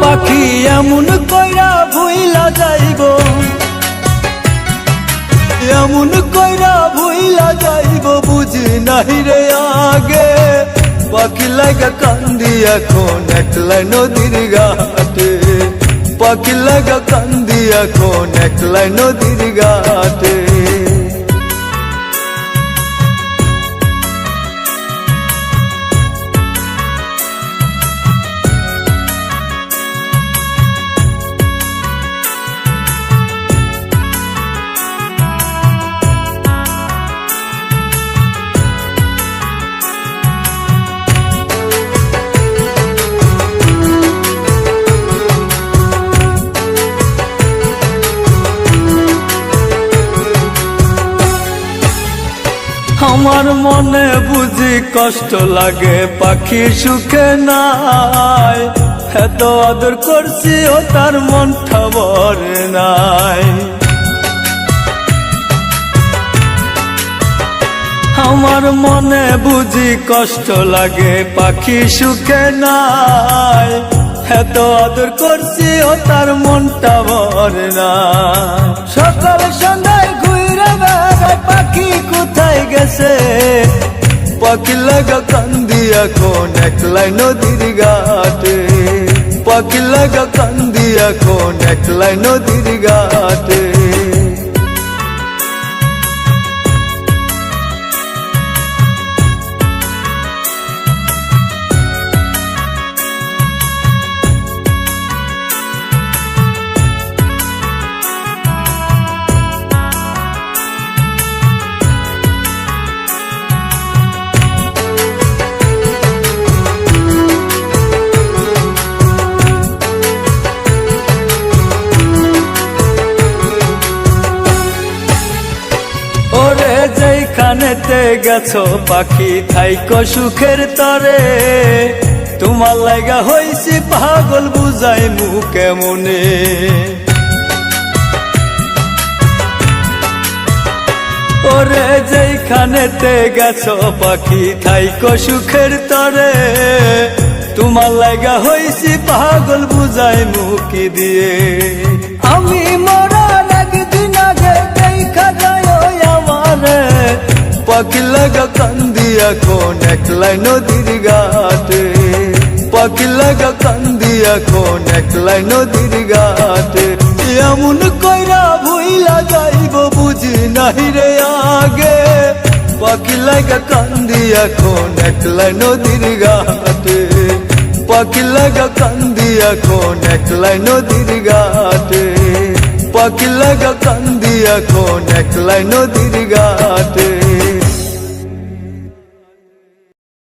পাখি এমন কইরা ভুইলা যাইব, এমন কইরা ভুইলা যাইব বুঝি নাই রে আগে। পাখি লাগা কান্দি এখন একলাই নদীর ঘাটে, পাখি লাগা কান্দি এখন একলাই নদীর ঘাটে। আমার মনে বুঝি কষ্ট লাগে পাখি সুখে নাই, এত আদর করছি ও তার মনটা ভরে নাই। আমার মনে বুঝি কষ্ট লাগে পাখি সুখে নাই, এত আদর করছি ও তার মনটা ভরে নাই। সকাল সন্ধ্যায় ঘুরে বেড়ায় পাখি কোথায় গেছে, পাখি লাগা কান্দি এখন একলাই নদীর ঘাটে, পাখি লাগা কান্দি এখন একলাই নদীর ঘাটে। ওরে যেইখানেতে গেছো পাখি থাইকো সুখের তরে, তোমার লাগা হইছি পাগল বুঝাই মুখে মনে। ওরে যেইখানেতে গেছো পাখি থাইকো সুখের তরে, তোমার লাগা হইছি পাগল বুঝাই মুখি দিয়ে। আমি মরার একদিন আগে দেখা যায় আমারে, পাখি লাগা কান্দি এখন একলাই নদীর ঘাটে, পাখি লাগা কান্দি এখন একলাই নদীর ঘাটে। এমন কইরা ভুইলা যাইব বুঝি নাই রে আগে, পাখি লাগা কান্দি এখন একলাই নদীর ঘাটে, পাখি লাগা কান্দি এখন একলাই নদীর ঘাটে, পাখি লাগা কান্দি এখন একলাই নদীর ঘাটে।